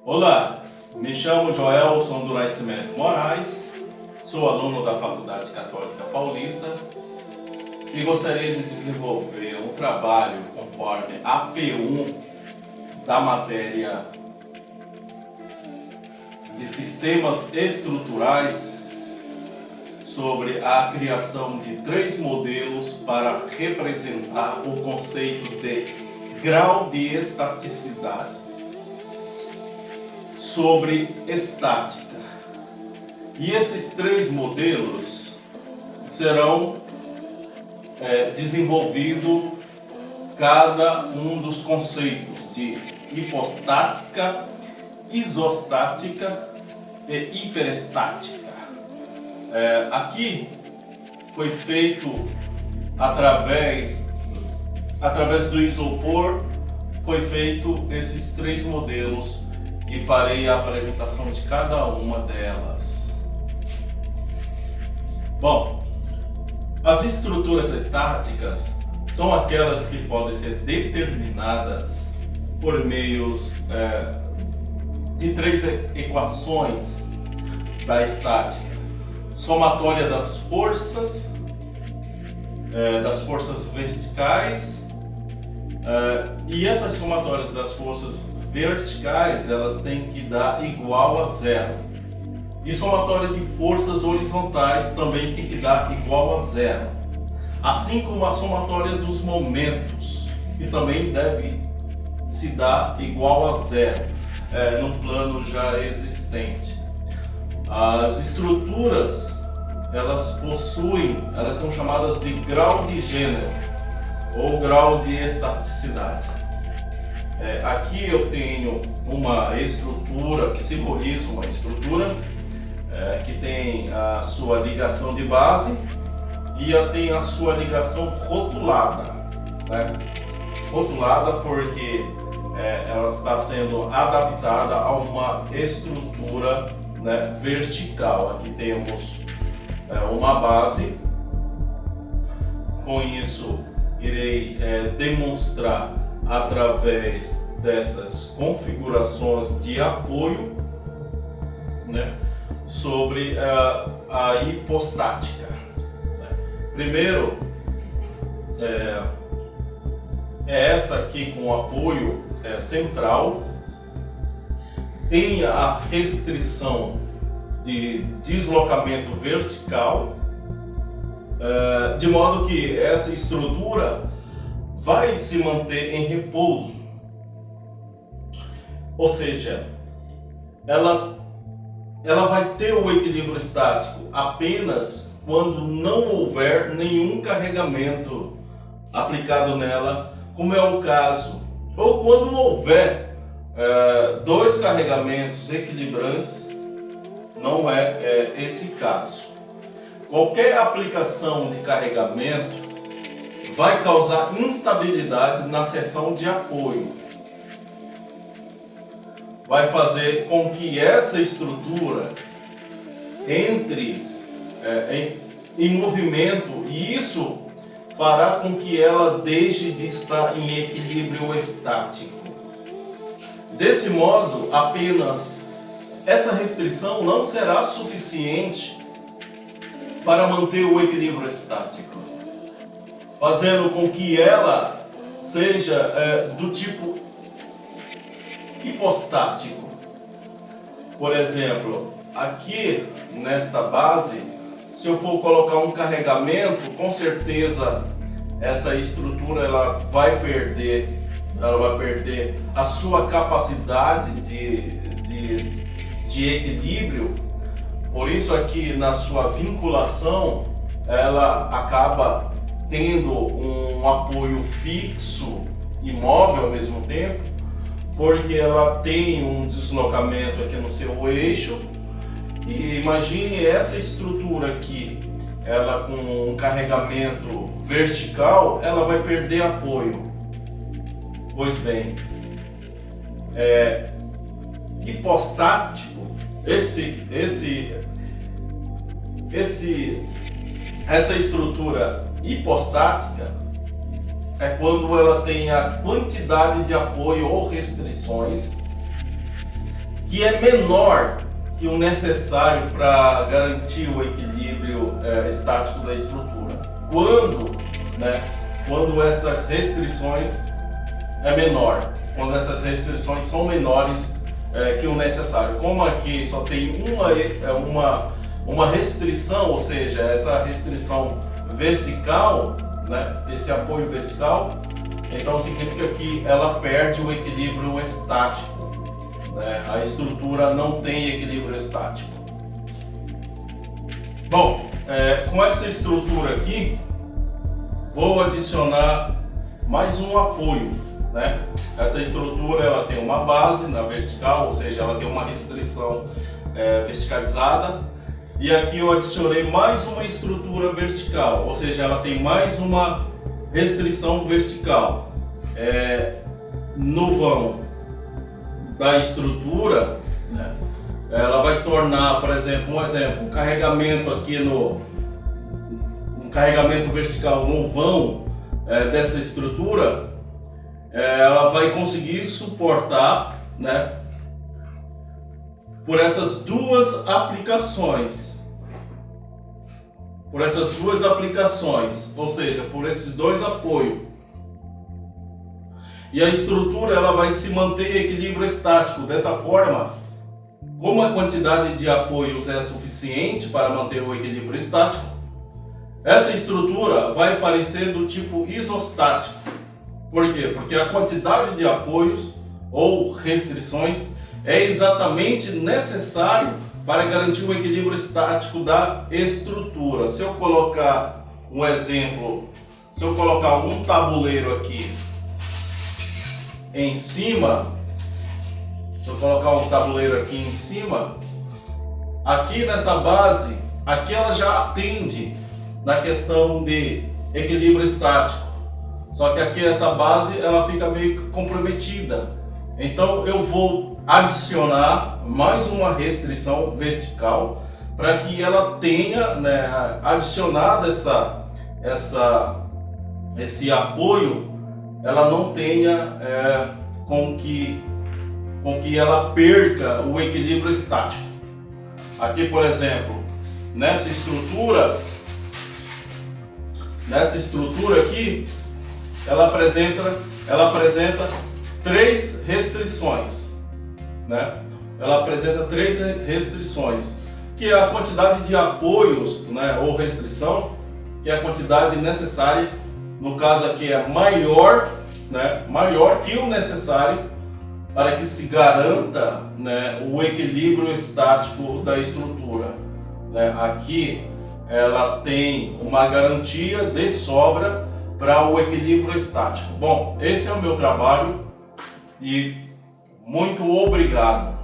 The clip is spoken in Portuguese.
Olá, me chamo Joelson do Nascimento Moraes, sou aluno da Faculdade Católica Paulista e gostaria de desenvolver um trabalho conforme a P1 da matéria de sistemas estruturais sobre a criação de 3 modelos para representar o conceito de grau de estaticidade sobre estática. E esses 3 modelos serão desenvolvidos cada um dos conceitos de hipostática, isostática e hiperestática. Aqui foi feito através do isopor, foi feito esses 3 modelos e farei a apresentação de cada uma delas. Bom, as estruturas estáticas são aquelas que podem ser determinadas por meios de 3 equações da estática: somatória das forças verticais, e essas somatórias das forças verticais elas têm que dar igual a 0. E somatória de forças horizontais também tem que dar igual a 0. Assim como a somatória dos momentos, que também deve se dar igual a 0, num plano já existente. As estruturas, elas são chamadas de grau de gênero ou grau de estaticidade. Aqui eu tenho uma estrutura que simboliza uma estrutura que tem a sua ligação de base e tem a sua ligação rotulada, rotulada porque ela está sendo adaptada a uma estrutura vertical. Aqui temos uma base. Com isso irei demonstrar através dessas configurações de apoio sobre a hipostática. Primeiro essa aqui com apoio central, tem a restrição de deslocamento vertical, de modo que essa estrutura vai se manter em repouso, ou seja, ela vai ter o equilíbrio estático apenas quando não houver nenhum carregamento aplicado nela, como é o caso, ou quando houver 2 carregamentos equilibrantes, não é esse caso. Qualquer aplicação de carregamento vai causar instabilidade na seção de apoio. Vai fazer com que essa estrutura entre em movimento, e isso fará com que ela deixe de estar em equilíbrio estático. Desse modo, apenas essa restrição não será suficiente para manter o equilíbrio estático, fazendo com que ela seja do tipo hipostático. Por exemplo, aqui nesta base, se eu for colocar um carregamento, com certeza essa estrutura ela vai perder a sua capacidade de equilíbrio. Por isso aqui na sua vinculação ela acaba tendo um apoio fixo e móvel ao mesmo tempo, porque ela tem um deslocamento aqui no seu eixo. E imagine essa estrutura aqui, ela com um carregamento vertical, ela vai perder apoio. Pois bem, hipostático, essa estrutura hipostática é quando ela tem a quantidade de apoio ou restrições que é menor que o necessário para garantir o equilíbrio estático da estrutura. Quando essas restrições quando essas restrições são menores que o necessário. Como aqui só tem uma restrição, ou seja, essa restrição vertical, né, esse apoio vertical, então significa que ela perde o equilíbrio estático, né? A estrutura não tem equilíbrio estático. Bom, com essa estrutura aqui, vou adicionar mais um apoio, né? Essa estrutura ela tem uma base na vertical, ou seja, ela tem uma restrição verticalizada. E aqui eu adicionei mais uma estrutura vertical, ou seja, ela tem mais uma restrição vertical. No vão da estrutura, né, ela vai tornar, por exemplo, um carregamento aqui um carregamento vertical no vão dessa estrutura, ela vai conseguir suportar, né, por essas duas aplicações, ou seja, por esses dois apoios. E a estrutura ela vai se manter em equilíbrio estático. Dessa forma, como a quantidade de apoios é suficiente para manter o equilíbrio estático, essa estrutura vai parecer do tipo isostático. Por quê? Porque a quantidade de apoios ou restrições é exatamente necessário para garantir o equilíbrio estático da estrutura. Se eu colocar um exemplo, se eu colocar um tabuleiro aqui em cima, aqui nessa base, aqui ela já atende na questão de equilíbrio estático. Só que aqui essa base ela fica meio que comprometida. Então eu vou adicionar mais uma restrição vertical para que ela tenha, né, adicionado esse apoio, ela não tenha com que ela perca o equilíbrio estático. Aqui, por exemplo, nessa estrutura aqui, ela apresenta três restrições, né? Ela apresenta três restrições, que é a quantidade de apoios, né, ou restrição, que é a quantidade necessária. No caso aqui é maior, né, maior que o necessário para que se garanta, né, o equilíbrio estático da estrutura, né? Aqui ela tem uma garantia de sobra para o equilíbrio estático. Bom, esse é o meu trabalho e muito obrigado.